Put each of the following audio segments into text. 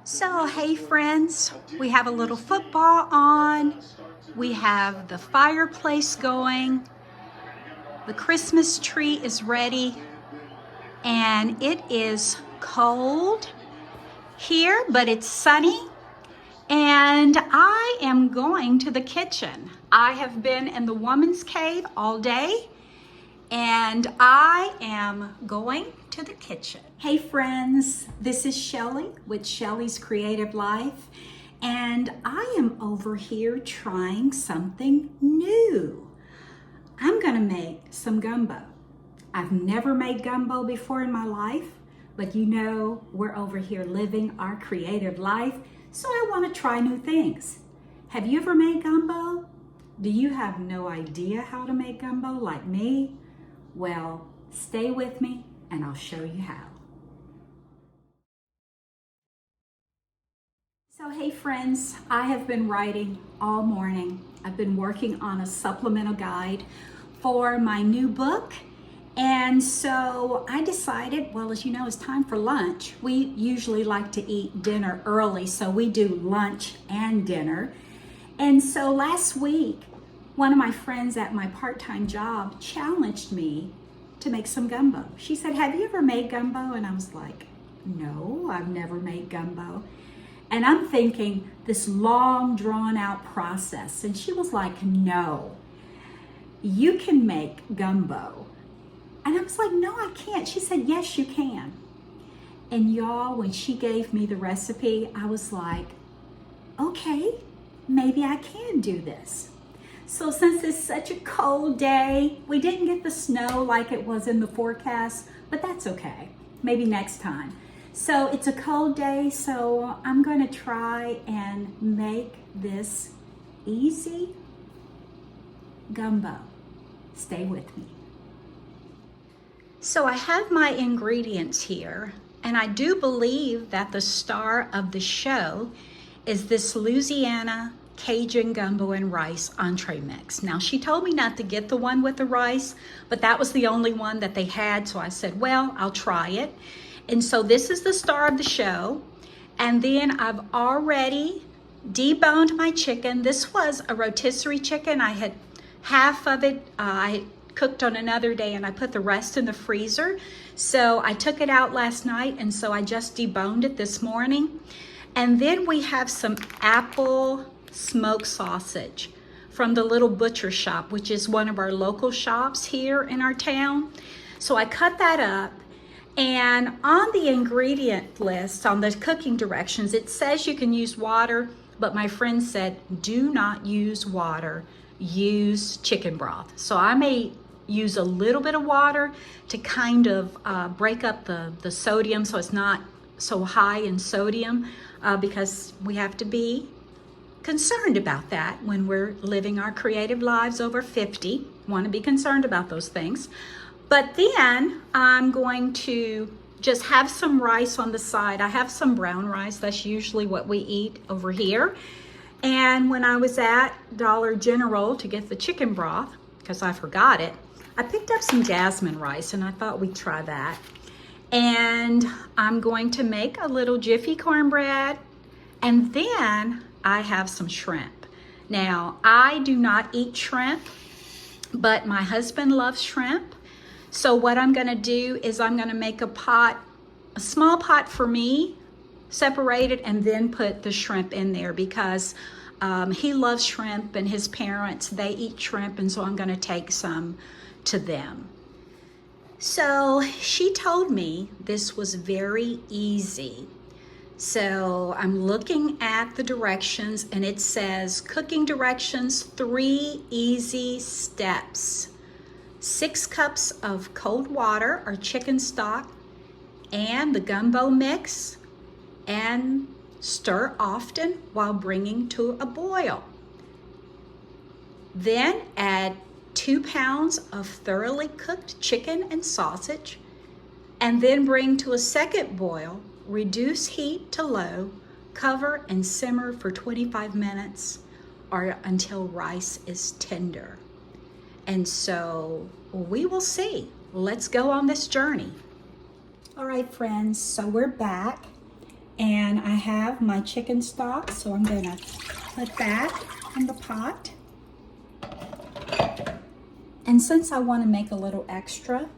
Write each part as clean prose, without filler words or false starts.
So, hey friends, we have a little football on. We have the fireplace going. The Christmas tree is ready. And it is cold here, but it's sunny. And I am going to the kitchen. I have been in the woman's cave all day. And I am going to the kitchen. Hey friends, this is Shelly with Shelly's Creative Life, and I am over here trying something new. I'm gonna make some gumbo. I've never made gumbo before in my life, but you know, we're over here living our creative life, so I wanna try new things. Have you ever made gumbo? Do you have no idea how to make gumbo like me? Well, stay with me and I'll show you how. So hey friends, I have been writing all morning. I've been working on a supplemental guide for my new book. And so I decided, well, as you know, it's time for lunch. We usually like to eat dinner early, so we do lunch and dinner. And so last week, one of my friends at my part-time job challenged me to make some gumbo. She said, have you ever made gumbo? And I was like, no, I've never made gumbo. And I'm thinking this long drawn out process. And she was like, no, you can make gumbo. And I was like, no, I can't. She said, yes, you can. And y'all, when she gave me the recipe, I was like, okay, maybe I can do this. So since it's such a cold day, we didn't get the snow like it was in the forecast, but that's okay. Maybe next time. So it's a cold day, so I'm going to try and make this easy gumbo. Stay with me. So I have my ingredients here, and I do believe that the star of the show is this Louisiana Cajun gumbo and rice entree mix. Now, she told me not to get the one with the rice, but that was the only one that they had. So I said, well, I'll try it. And so this is the star of the show. And then I've already deboned my chicken. This was a rotisserie chicken. I had half of it, I cooked on another day, and I put the rest in the freezer. So I took it out last night, and so I just deboned it this morning. And then we have some apple smoked sausage from the little butcher shop, which is one of our local shops here in our town. So I cut that up, and on the ingredient list, on the cooking directions, it says you can use water, but my friend said, do not use water, use chicken broth. So I may use a little bit of water to kind of break up the sodium so it's not so high in sodium, because we have to be concerned about that when we're living our creative lives over 50. Want to be concerned about those things. But then I'm going to just have some rice on the side. I have some brown rice. That's usually what we eat over here. And when I was at Dollar General to get the chicken broth, because I forgot it, I picked up some jasmine rice, and I thought we'd try that. And I'm going to make a little jiffy cornbread, and then I have some shrimp. Now, I do not eat shrimp, but my husband loves shrimp. So what I'm gonna do is I'm gonna make a small pot for me, separate it, and then put the shrimp in there because he loves shrimp, and his parents, they eat shrimp, and so I'm gonna take some to them. So she told me this was very easy. So I'm looking at the directions, and it says cooking directions, 3 easy steps. 6 cups of cold water or chicken stock and the gumbo mix, and stir often while bringing to a boil. Then add 2 pounds of thoroughly cooked chicken and sausage, and then bring to a second boil. Reduce heat to low, cover and simmer for 25 minutes or until rice is tender. And so we will see. Let's go on this journey. All right, friends, so we're back, and I have my chicken stock, so I'm gonna put that in the pot. And since I want to make a little extra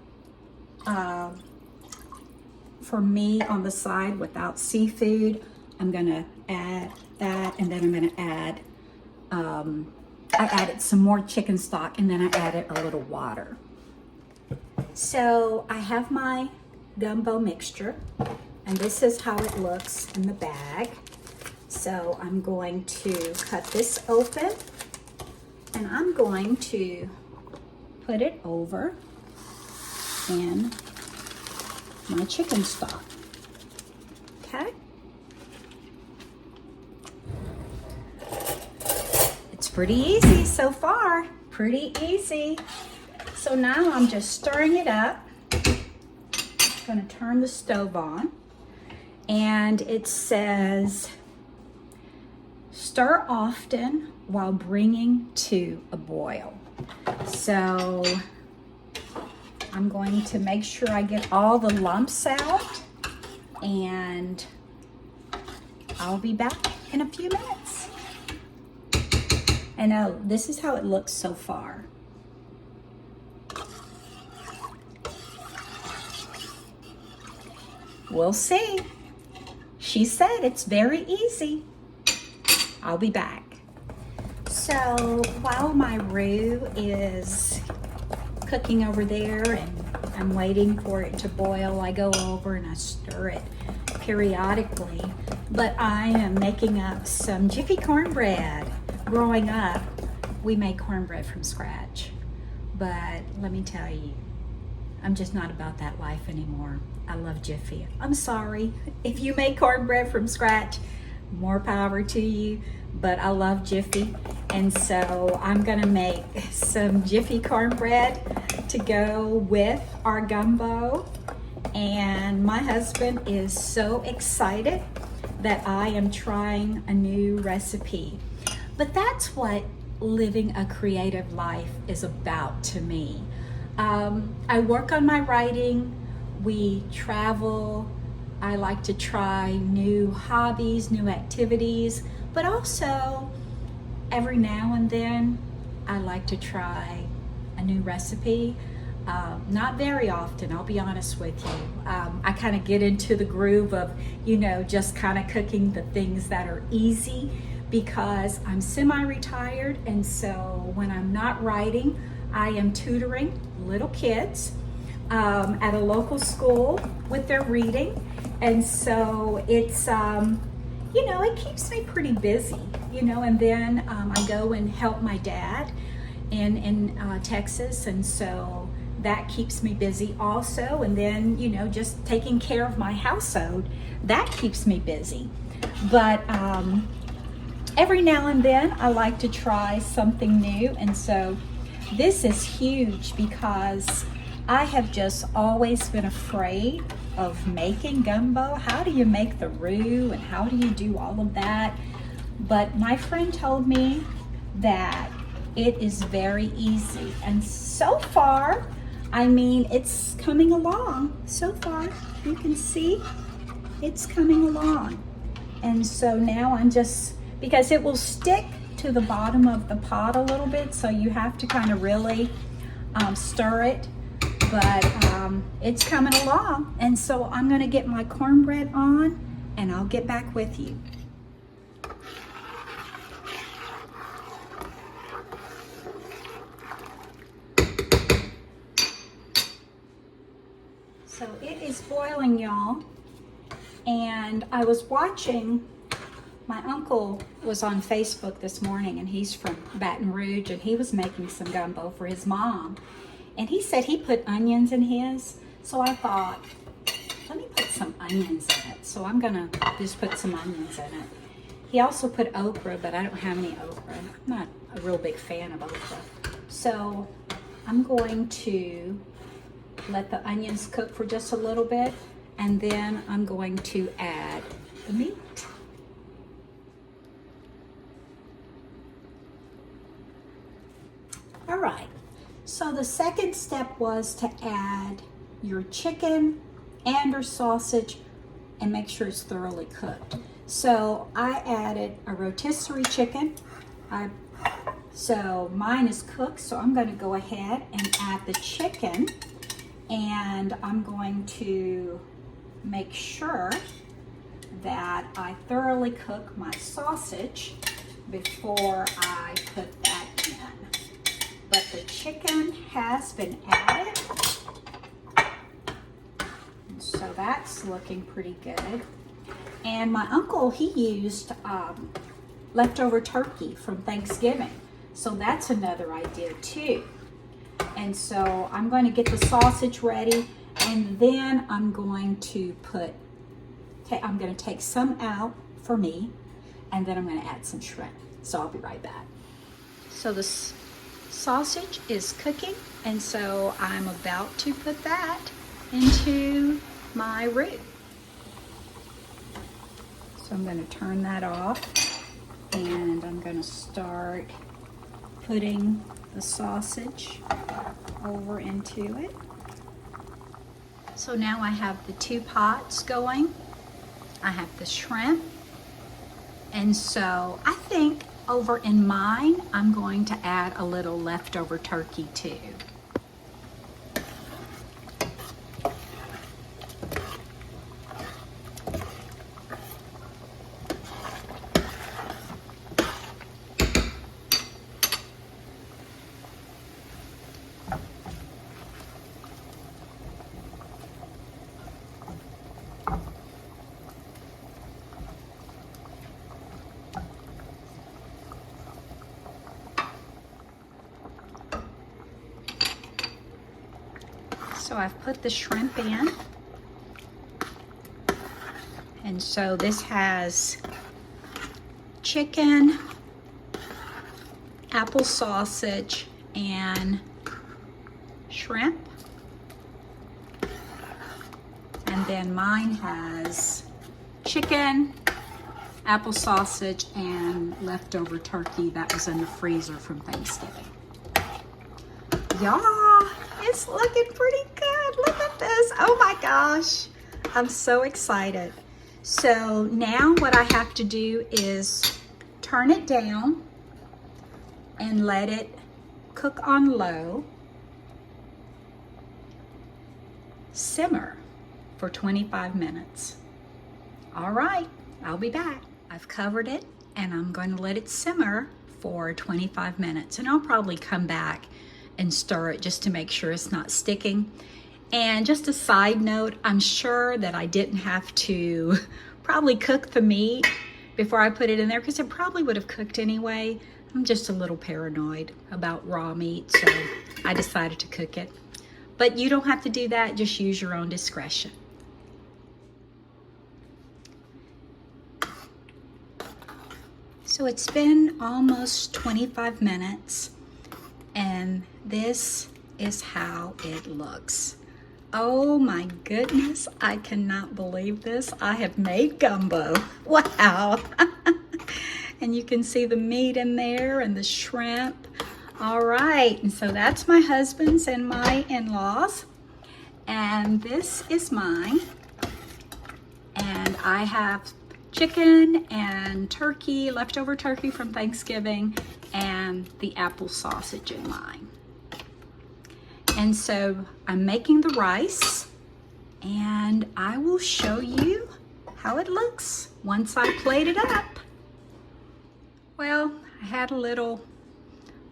for me on the side without seafood, I'm gonna add that, and then I'm gonna add, I added some more chicken stock, and then I added a little water. So I have my gumbo mixture, and this is how it looks in the bag. So I'm going to cut this open, and I'm going to put it over in my chicken stock. Okay? It's pretty easy so far. Pretty easy. So now I'm just stirring it up. I'm going to turn the stove on. And it says, stir often while bringing to a boil. So I'm going to make sure I get all the lumps out, and I'll be back in a few minutes. And this is how it looks so far. We'll see. She said it's very easy. I'll be back. So while my roux is cooking over there and I'm waiting for it to boil, I go over and I stir it periodically. But I am making up some Jiffy cornbread. Growing up, we made cornbread from scratch. But let me tell you, I'm just not about that life anymore. I love Jiffy. I'm sorry if you make cornbread from scratch, more power to you, but I love Jiffy. And so I'm gonna make some Jiffy cornbread to go with our gumbo. And my husband is so excited that I am trying a new recipe. But that's what living a creative life is about to me. I work on my writing, we travel, I like to try new hobbies, new activities, but also every now and then I like to try a new recipe. Not very often, I'll be honest with you. I kind of get into the groove of, just kind of cooking the things that are easy because I'm semi-retired, and so when I'm not writing, I am tutoring little kids at a local school with their reading. And so it's, it keeps me pretty busy, and then I go and help my dad in Texas. And so that keeps me busy also. And then, just taking care of my household, that keeps me busy. But every now and then I like to try something new. And so this is huge because I have just always been afraid of making gumbo. How do you make the roux and how do you do all of that? But my friend told me that it is very easy. And so far, it's coming along. So far, you can see it's coming along. And so now I'm just, because it will stick to the bottom of the pot a little bit, so you have to kind of really stir it, but it's coming along. And so I'm gonna get my cornbread on and I'll get back with you. So it is boiling, y'all, and I was watching, my uncle was on Facebook this morning, and he's from Baton Rouge, and he was making some gumbo for his mom. And he said he put onions in his. So I thought, let me put some onions in it. So I'm gonna just put some onions in it. He also put okra, but I don't have any okra. I'm not a real big fan of okra. So I'm going to let the onions cook for just a little bit, and then I'm going to add the meat. All right, so the second step was to add your chicken and your sausage and make sure it's thoroughly cooked. So I added a rotisserie chicken. So mine is cooked, so I'm going to go ahead and add the chicken, and I'm going to make sure that I thoroughly cook my sausage before I put that in. But the chicken has been added, so that's looking pretty good. And my uncle, he used leftover turkey from Thanksgiving. So that's another idea too. And so I'm going to get the sausage ready, and then I'm going to I'm going to take some out for me, and then I'm going to add some shrimp. So I'll be right back. So the sausage is cooking, and so I'm about to put that into my roux. So I'm going to turn that off, and I'm going to start putting the sausage over into it. So now I have the 2 pots going. I have the shrimp. And so I think over in mine, I'm going to add a little leftover turkey too. So I've put the shrimp in. And so this has chicken, apple sausage, and shrimp. And then mine has chicken, apple sausage, and leftover turkey that was in the freezer from Thanksgiving. Y'all, it's looking pretty good. Look at this. Oh my gosh. I'm so excited. So now what I have to do is turn it down and let it cook on low. Simmer for 25 minutes. All right, I'll be back. I've covered it, and I'm going to let it simmer for 25 minutes, and I'll probably come back and stir it just to make sure it's not sticking. And just a side note, I'm sure that I didn't have to probably cook the meat before I put it in there, because it probably would have cooked anyway. I'm just a little paranoid about raw meat, so I decided to cook it. But you don't have to do that, just use your own discretion. So it's been almost 25 minutes, and this is how it looks. Oh my goodness, I cannot believe this. I have made gumbo. Wow. And you can see the meat in there and the shrimp. All right, and so that's my husband's and my in-laws. And this is mine. And I have chicken and turkey, leftover turkey from Thanksgiving, and the apple sausage in mine. And so I'm making the rice, and I will show you how it looks once I plate it up. Well, I had a little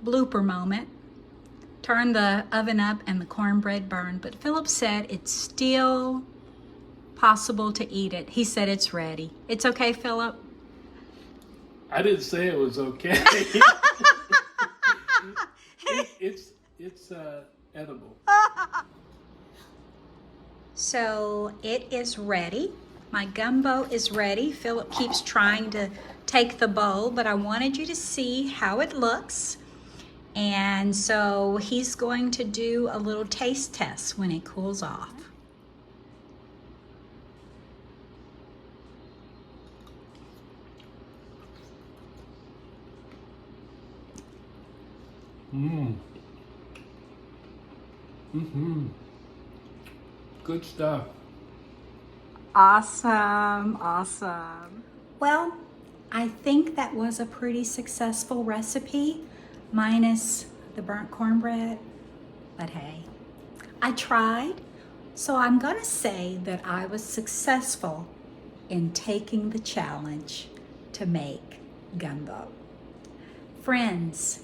blooper moment. Turned the oven up and the cornbread burned, but Philip said it's still possible to eat it. He said it's ready. It's okay, Philip? I didn't say it was okay. It's edible. So it is ready. My gumbo is ready. Philip keeps trying to take the bowl, but I wanted you to see how it looks. And so he's going to do a little taste test when it cools off. Good stuff. Awesome, awesome. Well, I think that was a pretty successful recipe, minus the burnt cornbread, but hey, I tried, so I'm gonna say that I was successful in taking the challenge to make gumbo. Friends,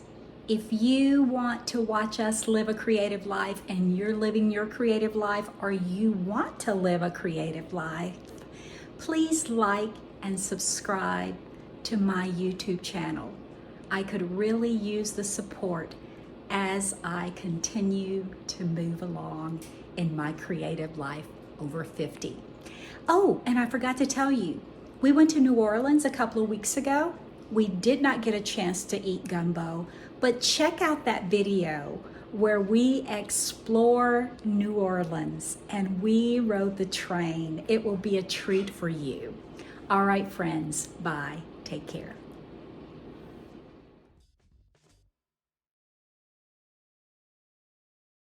if you want to watch us live a creative life and you're living your creative life, or you want to live a creative life, please like and subscribe to my YouTube channel. I could really use the support as I continue to move along in my creative life over 50. Oh, and I forgot to tell you, we went to New Orleans a couple of weeks ago. We did not get a chance to eat gumbo, but check out that video where we explore New Orleans and we rode the train. It will be a treat for you. All right, friends, bye. Take care.